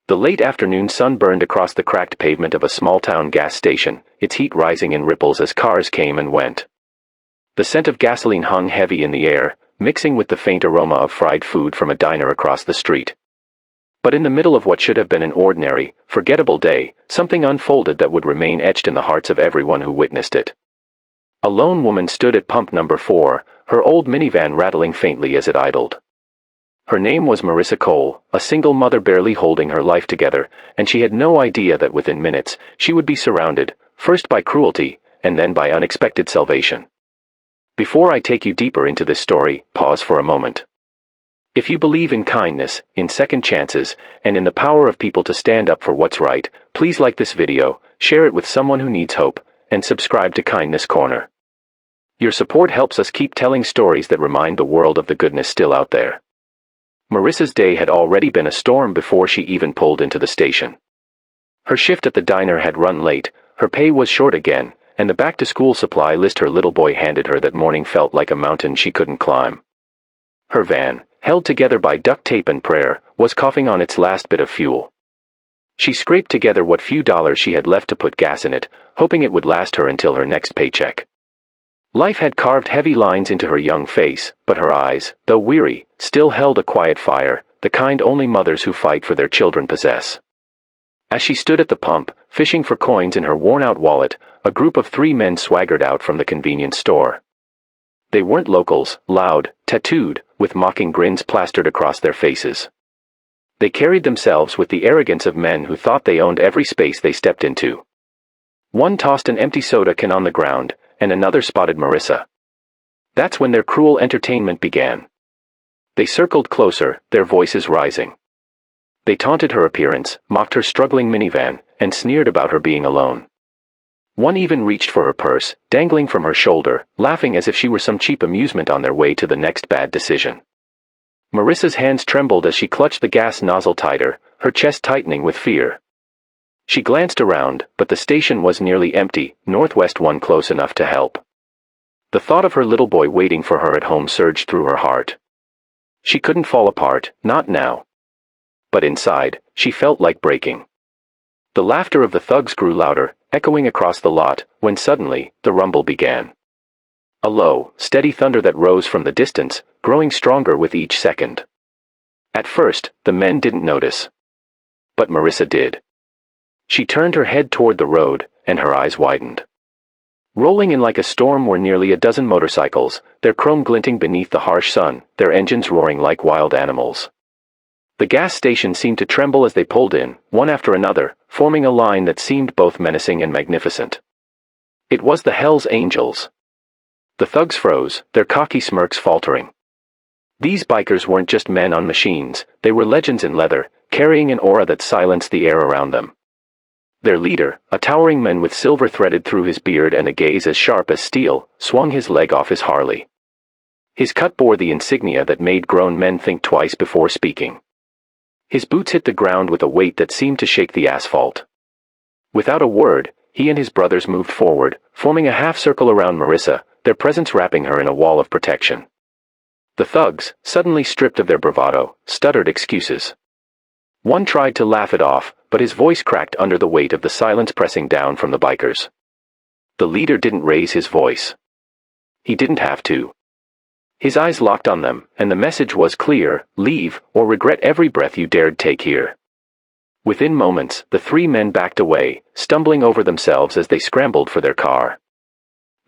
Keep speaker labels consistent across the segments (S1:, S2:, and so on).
S1: The late afternoon sun burned across the cracked pavement of a small-town gas station, its heat rising in ripples as cars came and went. The scent of gasoline hung heavy in the air, mixing with the faint aroma of fried food from a diner across the street. But in the middle of what should have been an ordinary, forgettable day, something unfolded that would remain etched in the hearts of everyone who witnessed it. A lone woman stood at pump number 4, her old minivan rattling faintly as it idled. Her name was Marissa Cole, a single mother barely holding her life together, and she had no idea that within minutes, she would be surrounded, first by cruelty, and then by unexpected salvation. Before I take you deeper into this story, pause for a moment. If you believe in kindness, in second chances, and in the power of people to stand up for what's right, please like this video, share it with someone who needs hope, and subscribe to Kindness Corner. Your support helps us keep telling stories that remind the world of the goodness still out there. Marissa's day had already been a storm before she even pulled into the station. Her shift at the diner had run late, her pay was short again, and the back-to-school supply list her little boy handed her that morning felt like a mountain she couldn't climb. Her van, held together by duct tape and prayer, was coughing on its last bit of fuel. She scraped together what few dollars she had left to put gas in it, hoping it would last her until her next paycheck. Life had carved heavy lines into her young face, but her eyes, though weary, still held a quiet fire, the kind only mothers who fight for their children possess. As she stood at the pump, fishing for coins in her worn-out wallet, a group of 3 men swaggered out from the convenience store. They weren't locals, loud, tattooed, with mocking grins plastered across their faces. They carried themselves with the arrogance of men who thought they owned every space they stepped into. One tossed an empty soda can on the ground, and another spotted Marissa. That's when their cruel entertainment began. They circled closer, their voices rising. They taunted her appearance, mocked her struggling minivan, and sneered about her being alone. One even reached for her purse, dangling from her shoulder, laughing as if she were some cheap amusement on their way to the next bad decision. Marissa's hands trembled as she clutched the gas nozzle tighter, her chest tightening with fear. She glanced around, but the station was nearly empty, Northwest one close enough to help. The thought of her little boy waiting for her at home surged through her heart. She couldn't fall apart, not now. But inside, she felt like breaking. The laughter of the thugs grew louder, echoing across the lot, when suddenly, the rumble began. A low, steady thunder that rose from the distance, growing stronger with each second. At first, the men didn't notice. But Marissa did. She turned her head toward the road, and her eyes widened. Rolling in like a storm were nearly a dozen motorcycles, their chrome glinting beneath the harsh sun, their engines roaring like wild animals. The gas station seemed to tremble as they pulled in, one after another, forming a line that seemed both menacing and magnificent. It was the Hells Angels. The thugs froze, their cocky smirks faltering. These bikers weren't just men on machines, they were legends in leather, carrying an aura that silenced the air around them. Their leader, a towering man with silver threaded through his beard and a gaze as sharp as steel, swung his leg off his Harley. His cut bore the insignia that made grown men think twice before speaking. His boots hit the ground with a weight that seemed to shake the asphalt. Without a word, he and his brothers moved forward, forming a half-circle around Marissa, their presence wrapping her in a wall of protection. The thugs, suddenly stripped of their bravado, stuttered excuses. One tried to laugh it off, but his voice cracked under the weight of the silence pressing down from the bikers. The leader didn't raise his voice. He didn't have to. His eyes locked on them, and the message was clear: leave, or regret every breath you dared take here. Within moments, the 3 men backed away, stumbling over themselves as they scrambled for their car.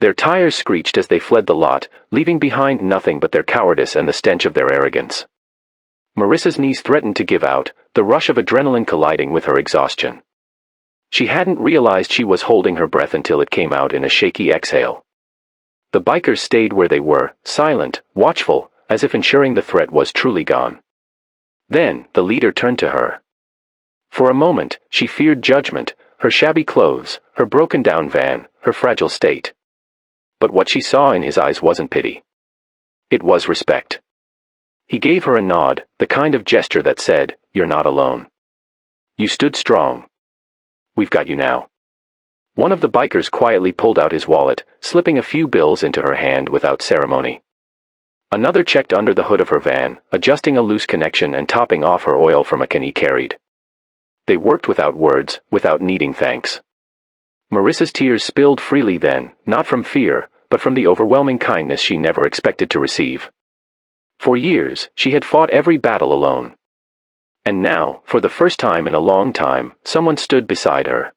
S1: Their tires screeched as they fled the lot, leaving behind nothing but their cowardice and the stench of their arrogance. Marissa's knees threatened to give out, the rush of adrenaline colliding with her exhaustion. She hadn't realized she was holding her breath until it came out in a shaky exhale. The bikers stayed where they were, silent, watchful, as if ensuring the threat was truly gone. Then, the leader turned to her. For a moment, she feared judgment, her shabby clothes, her broken-down van, her fragile state. But what she saw in his eyes wasn't pity. It was respect. He gave her a nod, the kind of gesture that said, "You're not alone. You stood strong. We've got you now." One of the bikers quietly pulled out his wallet, slipping a few bills into her hand without ceremony. Another checked under the hood of her van, adjusting a loose connection and topping off her oil from a can he carried. They worked without words, without needing thanks. Marissa's tears spilled freely then, not from fear, but from the overwhelming kindness she never expected to receive. For years, she had fought every battle alone. And now, for the first time in a long time, someone stood beside her.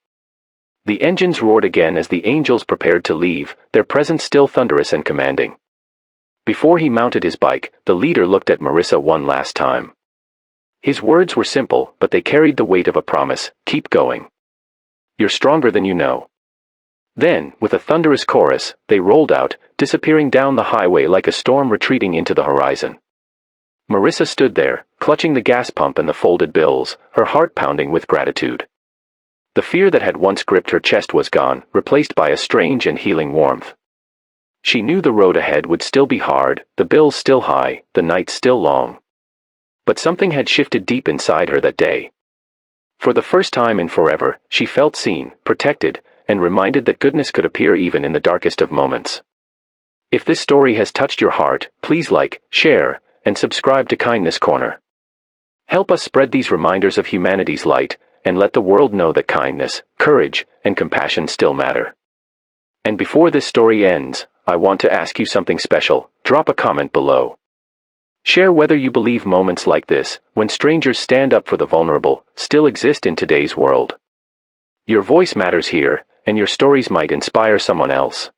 S1: The engines roared again as the angels prepared to leave, their presence still thunderous and commanding. Before he mounted his bike, the leader looked at Marissa one last time. His words were simple, but they carried the weight of a promise: keep going. You're stronger than you know. Then, with a thunderous chorus, they rolled out, disappearing down the highway like a storm retreating into the horizon. Marissa stood there, clutching the gas pump and the folded bills, her heart pounding with gratitude. The fear that had once gripped her chest was gone, replaced by a strange and healing warmth. She knew the road ahead would still be hard, the bills still high, the nights still long. But something had shifted deep inside her that day. For the first time in forever, she felt seen, protected, and reminded that goodness could appear even in the darkest of moments. If this story has touched your heart, please like, share, and subscribe to Kindness Corner. Help us spread these reminders of humanity's light, and let the world know that kindness, courage, and compassion still matter. And before this story ends, I want to ask you something special. Drop a comment below. Share whether you believe moments like this, when strangers stand up for the vulnerable, still exist in today's world. Your voice matters here, and your stories might inspire someone else.